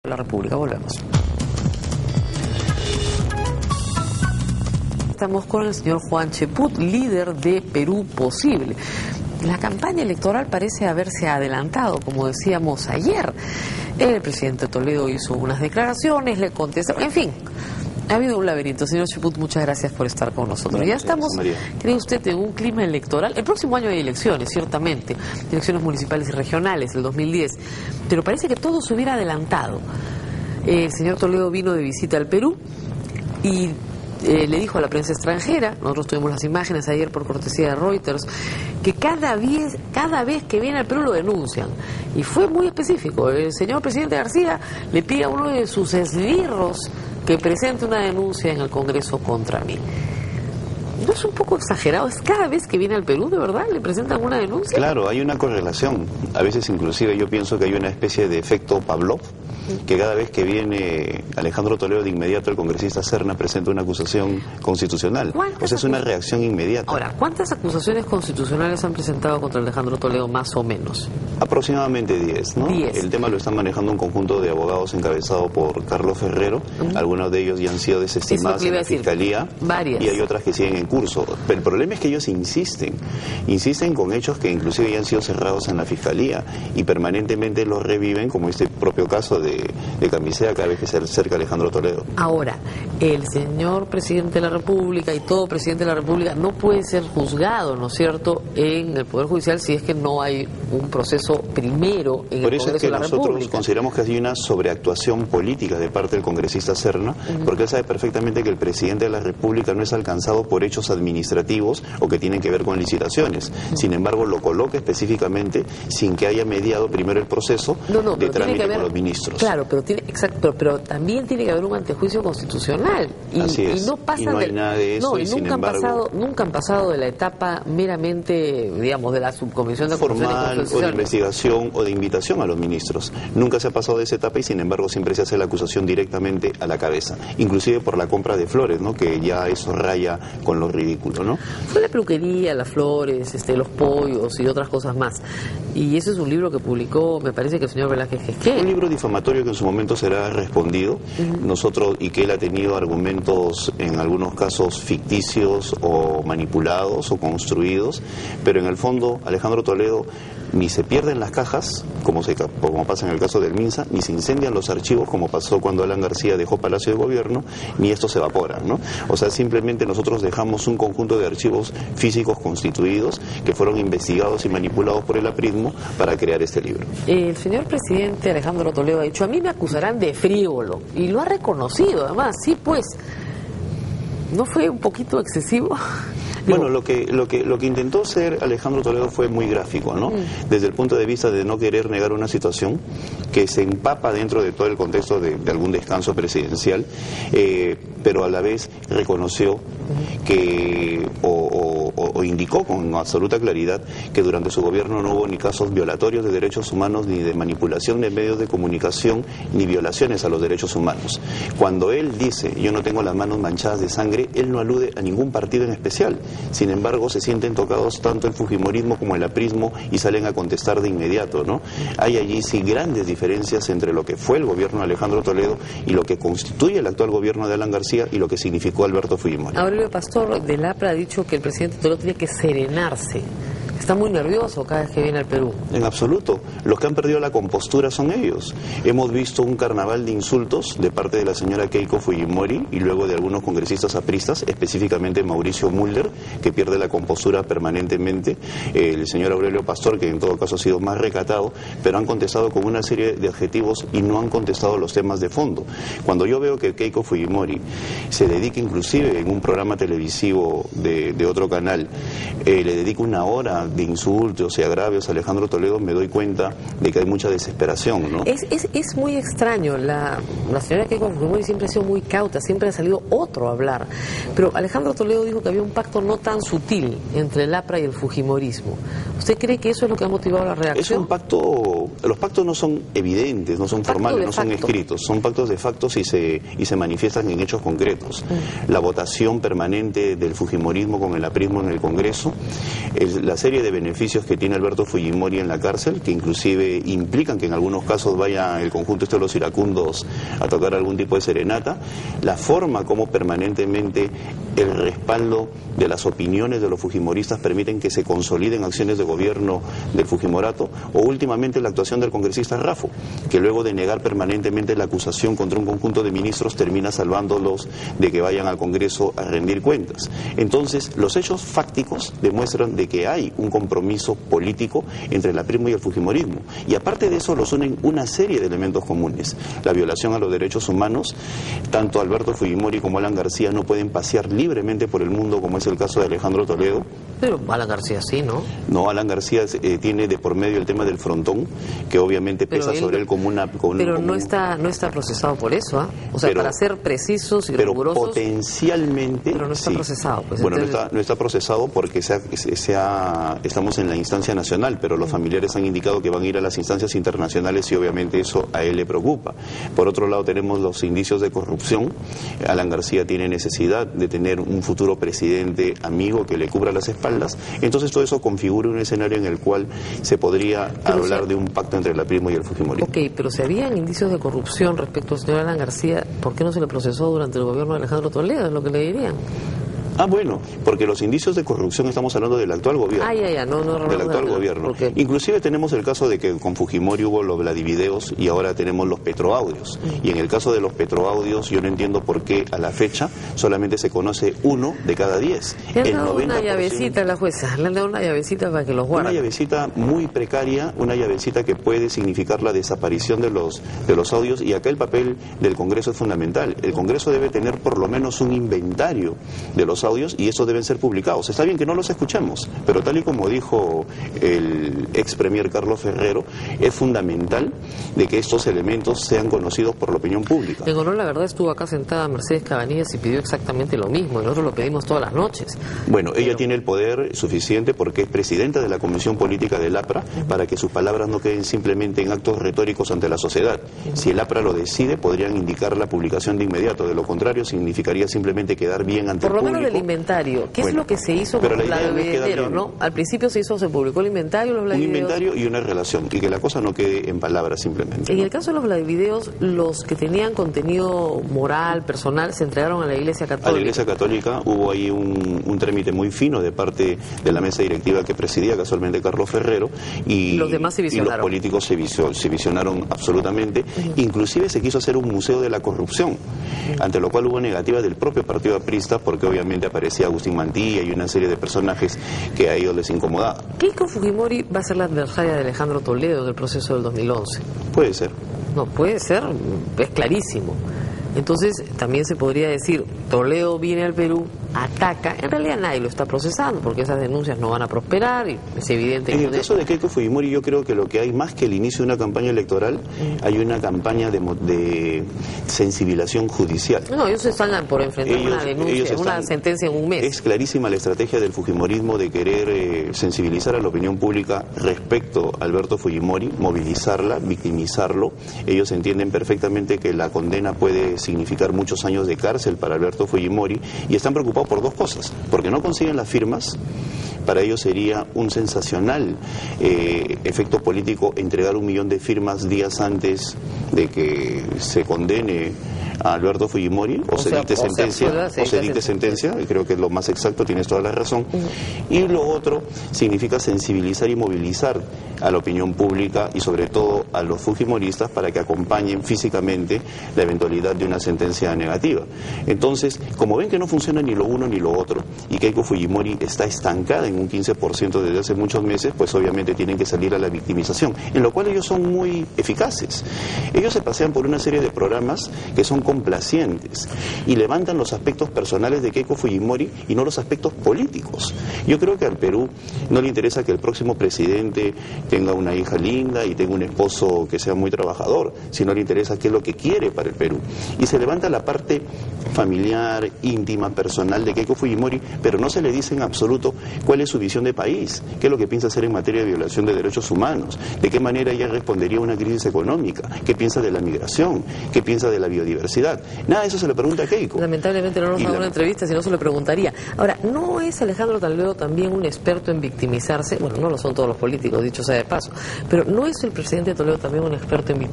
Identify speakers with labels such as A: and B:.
A: La República. Volvemos. Estamos con el señor Juan Cheput, líder de Perú Posible. La campaña electoral parece haberse adelantado, como decíamos ayer. El presidente Toledo hizo unas declaraciones, le contestaron, en fin. Ha habido un laberinto. Señor Cheput, muchas gracias por estar con nosotros. Ya estamos, ¿cree usted, en un clima electoral? El próximo año hay elecciones, ciertamente, elecciones municipales y regionales, el 2010, pero parece que todo se hubiera adelantado. El señor Toledo vino de visita al Perú y le dijo a la prensa extranjera, nosotros tuvimos las imágenes ayer por cortesía de Reuters, que cada vez que viene al Perú lo denuncian. Y fue muy específico. El señor presidente García le pide a uno de sus esbirros que presente una denuncia en el Congreso contra mí. ¿No es un poco exagerado? ¿Es cada vez que viene al Perú, de verdad, le presentan una denuncia?
B: Claro, hay una correlación. A veces inclusive yo pienso que hay una especie de efecto Pavlov, que cada vez que viene Alejandro Toledo de inmediato el congresista Serna presenta una acusación constitucional. O sea, es una reacción inmediata.
A: Ahora, ¿cuántas acusaciones constitucionales han presentado contra Alejandro Toledo, más o menos?
B: Aproximadamente 10, ¿no?
A: 10.
B: El tema lo están manejando un conjunto de abogados encabezado por Carlos Ferrero. Algunos de ellos ya han sido desestimados en la Fiscalía.
A: Varias.
B: Y hay otras que siguen en curso. Pero el problema es que ellos insisten con hechos que inclusive ya han sido cerrados en la Fiscalía y permanentemente los reviven, como este propio caso de Camisea cada vez que se acerca Alejandro Toledo.
A: Ahora, el señor presidente de la República y todo presidente de la República no puede ser juzgado, ¿no es cierto?, en el Poder Judicial si es que no hay un proceso primero en el Congreso de la República.
B: Por eso es que nosotros consideramos que hay una sobreactuación política de parte del congresista Serna, porque él sabe perfectamente que el presidente de la República no es alcanzado por hechos administrativos o que tienen que ver con licitaciones. Sin embargo, lo coloca específicamente sin que haya mediado primero el proceso de trámite con los ministros.
A: Claro, pero también tiene que haber un antejuicio constitucional.
B: Así es.
A: Y no pasa
B: no hay nada de eso.
A: No, y nunca han pasado de la etapa meramente, digamos, de la subcomisión de
B: formal o de investigación o de invitación a los ministros. Nunca se ha pasado de esa etapa y sin embargo siempre se hace la acusación directamente a la cabeza, inclusive por la compra de flores, ¿no?, que ya eso raya con lo ridículo, ¿no?
A: Fue la peluquería, las flores, los pollos y otras cosas más. Y ese es un libro que publicó, me parece que el señor Velázquez Gesqué.
B: Un libro difamatorio que en su momento será respondido. Nosotros, y que él ha tenido argumentos en algunos casos ficticios o manipulados o construidos, pero en el fondo Alejandro Toledo ni se pierden las cajas, como pasa en el caso del MINSA, ni se incendian los archivos, como pasó cuando Alan García dejó Palacio de Gobierno, ni estos se evaporan, ¿no? O sea, simplemente nosotros dejamos un conjunto de archivos físicos constituidos que fueron investigados y manipulados por el aprismo para crear este libro. El
A: señor presidente Alejandro Toledo ha dicho, a mí me acusarán de frívolo, y lo ha reconocido además. Sí, pues, ¿no fue un poquito excesivo?
B: Bueno, lo que intentó ser Alejandro Toledo fue muy gráfico, ¿no? Desde el punto de vista de no querer negar una situación que se empapa dentro de todo el contexto de algún descanso presidencial, pero a la vez reconoció que o indicó con absoluta claridad que durante su gobierno no hubo ni casos violatorios de derechos humanos, ni de manipulación de medios de comunicación, ni violaciones a los derechos humanos. Cuando él dice, yo no tengo las manos manchadas de sangre, él no alude a ningún partido en especial. Sin embargo, se sienten tocados tanto el fujimorismo como el aprismo y salen a contestar de inmediato, ¿no? Hay allí sí grandes diferencias entre lo que fue el gobierno de Alejandro Toledo y lo que constituye el actual gobierno de Alan García y lo que significó Alberto Fujimori.
A: Aurelio Pastor del APRA ha dicho que el presidente Toledo tiene que serenarse. Está muy nervioso cada vez que viene al Perú.
B: En absoluto. Los que han perdido la compostura son ellos. Hemos visto un carnaval de insultos de parte de la señora Keiko Fujimori y luego de algunos congresistas apristas, específicamente Mauricio Mulder, que pierde la compostura permanentemente. El señor Aurelio Pastor, que en todo caso ha sido más recatado, pero han contestado con una serie de adjetivos y no han contestado los temas de fondo. Cuando yo veo que Keiko Fujimori se dedica inclusive en un programa televisivo de otro canal, le dedica una hora de insultos y agravios a Alejandro Toledo, me doy cuenta de que hay mucha desesperación, ¿no?
A: Es muy extraño. La señora Keiko Fujimori siempre ha sido muy cauta, siempre ha salido otro a hablar. Pero Alejandro Toledo dijo que había un pacto no tan sutil entre el APRA y el fujimorismo. ¿Usted cree que eso es lo que ha motivado la reacción?
B: Es un pacto, los pactos no son evidentes, no son formales, no son escritos, son pactos de factos y se manifiestan en hechos concretos. La votación permanente del fujimorismo con el aprismo en el Congreso, la serie serie de beneficios que tiene Alberto Fujimori en la cárcel, que inclusive implican que en algunos casos vaya el conjunto de los iracundos a tocar algún tipo de serenata, la forma como permanentemente el respaldo de las opiniones de los fujimoristas permiten que se consoliden acciones de gobierno del Fujimorato, o últimamente la actuación del congresista Raffo, que luego de negar permanentemente la acusación contra un conjunto de ministros termina salvándolos de que vayan al Congreso a rendir cuentas. Entonces, los hechos fácticos demuestran de que hay un compromiso político entre el aprismo y el fujimorismo, y aparte de eso los unen una serie de elementos comunes. La violación a los derechos humanos. Tanto Alberto Fujimori como Alan García no pueden pasear libremente por el mundo, como es el caso de Alejandro Toledo.
A: Pero Alan García sí, ¿no?
B: No, Alan García tiene de por medio el tema del frontón, que obviamente pesa sobre él como una...
A: Pero no está procesado por eso, ¿ah? O sea, para ser precisos y rigurosos...
B: Pero potencialmente...
A: Pero no está procesado. Pues,
B: bueno, entonces... no está procesado porque estamos en la instancia nacional, pero los familiares han indicado que van a ir a las instancias internacionales y obviamente eso a él le preocupa. Por otro lado tenemos los indicios de corrupción. Alan García tiene necesidad de tener un futuro presidente amigo que le cubra las espaldas. Entonces todo eso configura un escenario en el cual se podría hablar de un pacto entre el aprismo y el fujimorismo.
A: Ok, pero si habían indicios de corrupción respecto al señor Alan García, ¿por qué no se le procesó durante el gobierno de Alejandro Toledo? Es lo que le dirían.
B: Ah, bueno, porque los indicios de corrupción estamos hablando del actual gobierno. Del actual gobierno. Inclusive tenemos el caso de que con Fujimori hubo los Vladivideos y ahora tenemos los petroaudios. Y en el caso de los petroaudios yo no entiendo por qué a la fecha solamente se conoce 1 de cada 10.
A: Le han dado una llavecita a la jueza, le han dado una llavecita para que los guarde.
B: Una llavecita muy precaria, una llavecita que puede significar la desaparición de los audios, y acá el papel del Congreso es fundamental. El Congreso debe tener por lo menos un inventario de los audios y esos deben ser publicados. Está bien que no los escuchemos, pero tal y como dijo el ex premier Carlos Ferrero, es fundamental de que estos elementos sean conocidos por la opinión pública.
A: En honor, la verdad, estuvo acá sentada Mercedes Cabanillas y pidió exactamente lo mismo, y nosotros lo pedimos todas las noches.
B: Bueno, ella tiene el poder suficiente porque es presidenta de la Comisión Política del APRA para que sus palabras no queden simplemente en actos retóricos ante la sociedad. Si el APRA lo decide, podrían indicar la publicación de inmediato, de lo contrario significaría simplemente quedar bien ante el público.
A: Inventario. ¿Qué es lo que se hizo con los Vladivideos, no? Al principio se publicó el inventario, los Vladivideos.
B: Un inventario y una relación, y que la cosa no quede en palabras simplemente.
A: En el caso de los Vladivideos, los que tenían contenido moral, personal, se entregaron a la Iglesia Católica.
B: A la Iglesia Católica hubo ahí un trámite muy fino de parte de la mesa directiva que presidía casualmente Carlos Ferrero, y
A: los demás se visionaron.
B: Y los políticos se visionaron absolutamente. Inclusive se quiso hacer un museo de la corrupción, ante lo cual hubo negativa del propio partido aprista, porque obviamente aparecía Agustín Mantilla y una serie de personajes que a ellos les incomodaba.
A: ¿Keiko Fujimori va a ser la adversaria de Alejandro Toledo del proceso del 2011?
B: Puede ser.
A: No, puede ser, es clarísimo. Entonces, también se podría decir, Toledo viene al Perú, ataca, en realidad nadie lo está procesando, porque esas denuncias no van a prosperar, y es evidente que...
B: En el caso de Keiko Fujimori, yo creo que lo que hay, más que el inicio de una campaña electoral, hay una campaña de sensibilización judicial.
A: No, ellos están por enfrentar una denuncia, una sentencia en un mes.
B: Es clarísima la estrategia del fujimorismo de querer sensibilizar a la opinión pública respecto a Alberto Fujimori, movilizarla, victimizarlo. Ellos entienden perfectamente que la condena puede significar muchos años de cárcel para Alberto Fujimori, y están preocupados por dos cosas: porque no consiguen las firmas. Para ellos sería un sensacional efecto político entregar 1 millón de firmas días antes de que se condene a Alberto Fujimori, o se dicte sentencia, creo que es lo más exacto, tienes toda la razón. Y lo otro significa sensibilizar y movilizar a la opinión pública y sobre todo a los fujimoristas para que acompañen físicamente la eventualidad de una sentencia negativa. Entonces, como ven que no funciona ni lo uno ni lo otro, y Keiko Fujimori está estancada en un 15% desde hace muchos meses, pues obviamente tienen que salir a la victimización, en lo cual ellos son muy eficaces. Ellos se pasean por una serie de programas que son complacientes y levantan los aspectos personales de Keiko Fujimori y no los aspectos políticos. Yo creo que al Perú no le interesa que el próximo presidente tenga una hija linda y tenga un esposo que sea muy trabajador, sino le interesa qué es lo que quiere para el Perú. Y se levanta la parte familiar, íntima, personal de Keiko Fujimori, pero no se le dice en absoluto cuál es su visión de país, qué es lo que piensa hacer en materia de violación de derechos humanos, de qué manera ella respondería a una crisis económica, qué piensa de la migración, qué piensa de la biodiversidad. capacidad. Nada de eso se le pregunta a Keiko.
A: Lamentablemente no nos da una entrevista, si no se le preguntaría. Ahora, ¿no es Alejandro Toledo también un experto en victimizarse? Bueno, no lo son todos los políticos, dicho sea de paso, pero ¿no es el presidente Toledo también un experto en victimizarse?